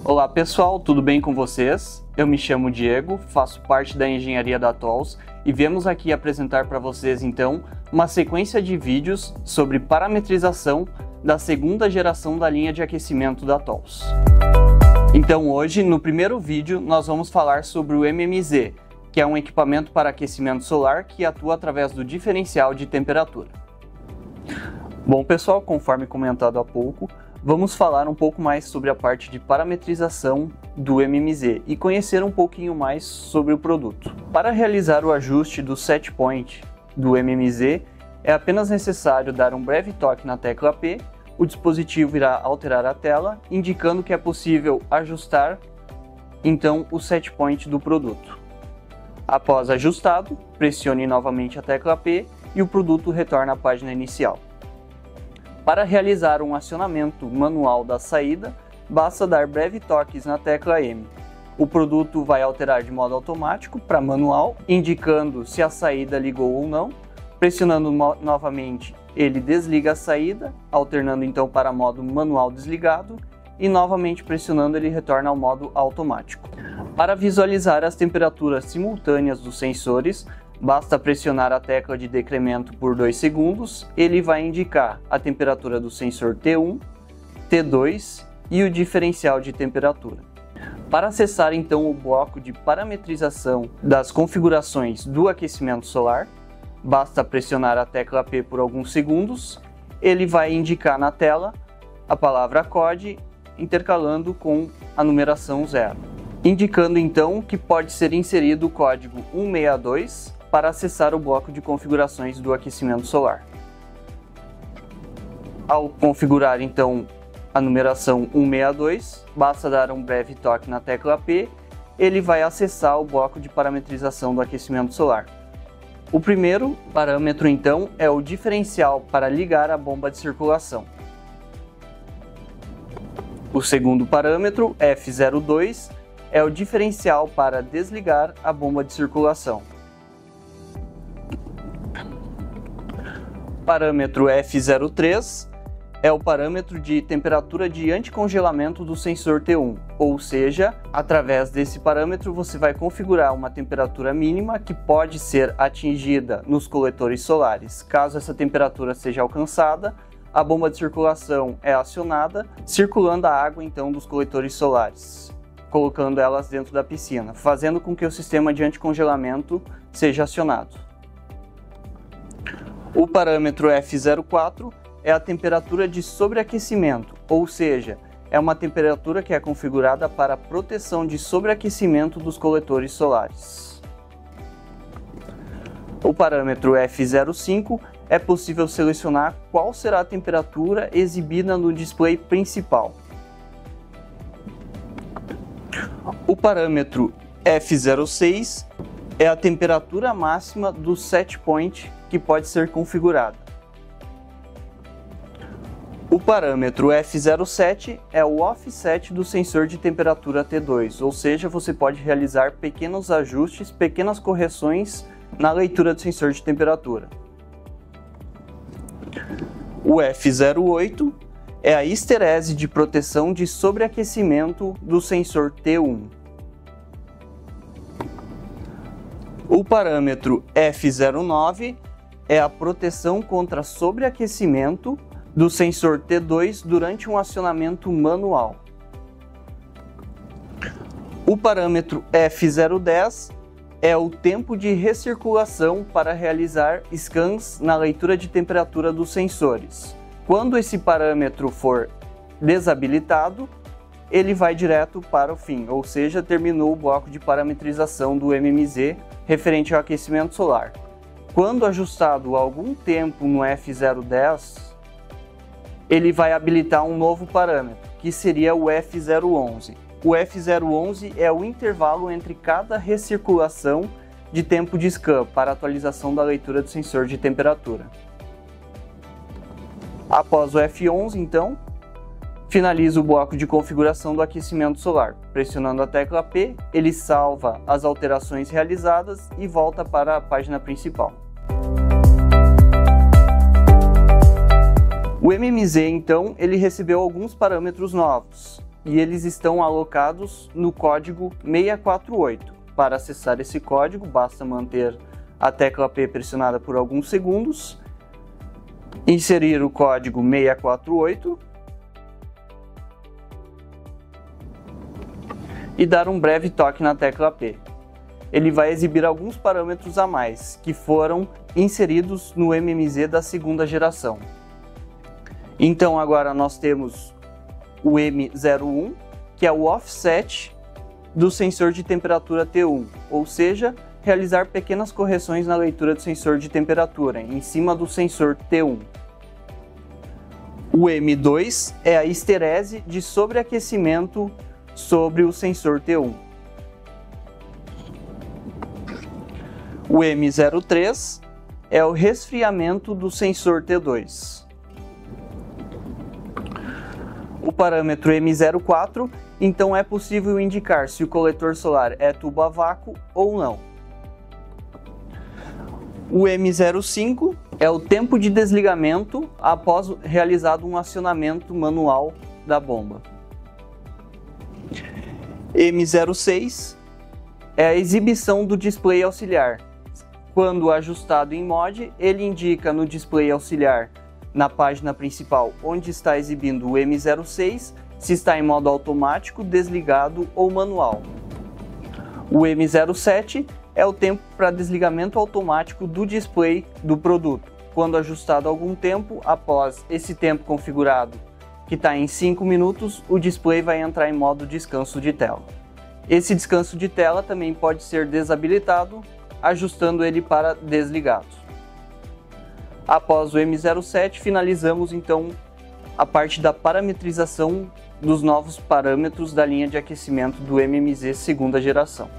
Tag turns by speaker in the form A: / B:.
A: Olá pessoal, tudo bem com vocês? Eu me chamo Diego, faço parte da engenharia da Tols e viemos aqui apresentar para vocês então uma sequência de vídeos sobre parametrização da segunda geração da linha de aquecimento da Tols. Então hoje, no primeiro vídeo, nós vamos falar sobre o MMZ, que é um equipamento para aquecimento solar que atua através do diferencial de temperatura. Bom pessoal, conforme comentado há pouco, vamos falar um pouco mais sobre a parte de parametrização do MMZ e conhecer um pouquinho mais sobre o produto. Para realizar o ajuste do set point do MMZ, é apenas necessário dar um breve toque na tecla P, o dispositivo irá alterar a tela, indicando que é possível ajustar então o set point do produto. Após ajustado, pressione novamente a tecla P e o produto retorna à página inicial. Para realizar um acionamento manual da saída, basta dar breve toques na tecla M. O produto vai alterar de modo automático para manual, indicando se a saída ligou ou não. Pressionando novamente, ele desliga a saída, alternando então para modo manual desligado, e novamente pressionando ele retorna ao modo automático. Para visualizar as temperaturas simultâneas dos sensores, basta pressionar a tecla de decremento por 2 segundos, ele vai indicar a temperatura do sensor T1, T2 e o diferencial de temperatura. Para acessar então o bloco de parametrização das configurações do aquecimento solar, basta pressionar a tecla P por alguns segundos, ele vai indicar na tela a palavra COD intercalando com a numeração 0, indicando então que pode ser inserido o código 162 para acessar o bloco de configurações do aquecimento solar. Ao configurar então a numeração 162, basta dar um breve toque na tecla P, ele vai acessar o bloco de parametrização do aquecimento solar. O primeiro parâmetro então é o diferencial para ligar a bomba de circulação. O segundo parâmetro, F02, é o diferencial para desligar a bomba de circulação. Parâmetro F03 é o parâmetro de temperatura de anticongelamento do sensor T1, ou seja, através desse parâmetro você vai configurar uma temperatura mínima que pode ser atingida nos coletores solares. Caso essa temperatura seja alcançada, a bomba de circulação é acionada, circulando a água então dos coletores solares, colocando elas dentro da piscina, fazendo com que o sistema de anticongelamento seja acionado. O parâmetro F04 é a temperatura de sobreaquecimento, ou seja, é uma temperatura que é configurada para a proteção de sobreaquecimento dos coletores solares. O parâmetro F05 é possível selecionar qual será a temperatura exibida no display principal. O parâmetro F06 é a temperatura máxima do set point que pode ser configurada. O parâmetro F07 é o offset do sensor de temperatura T2, ou seja, você pode realizar pequenos ajustes, pequenas correções na leitura do sensor de temperatura. O F08 é a histerese de proteção de sobreaquecimento do sensor T1. O parâmetro F09 é a proteção contra sobreaquecimento do sensor T2 durante um acionamento manual. O parâmetro F010 é o tempo de recirculação para realizar scans na leitura de temperatura dos sensores. Quando esse parâmetro for desabilitado, ele vai direto para o fim, ou seja, terminou o bloco de parametrização do MMZ referente ao aquecimento solar. Quando ajustado algum tempo no F010, ele vai habilitar um novo parâmetro, que seria o F011. O F011 é o intervalo entre cada recirculação de tempo de scan para atualização da leitura do sensor de temperatura. Após o F11, então, finaliza o bloco de configuração do aquecimento solar. Pressionando a tecla P, ele salva as alterações realizadas e volta para a página principal. O MMZ, então, ele recebeu alguns parâmetros novos. e eles estão alocados no código 648. Para acessar esse código, basta manter a tecla P pressionada por alguns segundos, inserir o código 648 e dar um breve toque na tecla P. Ele vai exibir alguns parâmetros a mais, que foram inseridos no MMZ da segunda geração. Então agora nós temos o M01, que é o offset do sensor de temperatura T1, ou seja, realizar pequenas correções na leitura do sensor de temperatura, em cima do sensor T1. O M2 é a histerese de sobreaquecimento sobre o sensor T1. O M03 é o resfriamento do sensor T2. O parâmetro M04, então é possível indicar se o coletor solar é tubo a vácuo ou não. O M05 é o tempo de desligamento após realizado um acionamento manual da bomba. M06 é a exibição do display auxiliar. Quando ajustado em mod, ele indica no display auxiliar, na página principal, onde está exibindo o M06, se está em modo automático, desligado ou manual. O M07 é o tempo para desligamento automático do display do produto. Quando ajustado algum tempo, após esse tempo configurado, que está em 5 minutos, o display vai entrar em modo descanso de tela. Esse descanso de tela também pode ser desabilitado, ajustando ele para desligado. Após o M07, finalizamos então a parte da parametrização dos novos parâmetros da linha de aquecimento do MMZ segunda geração.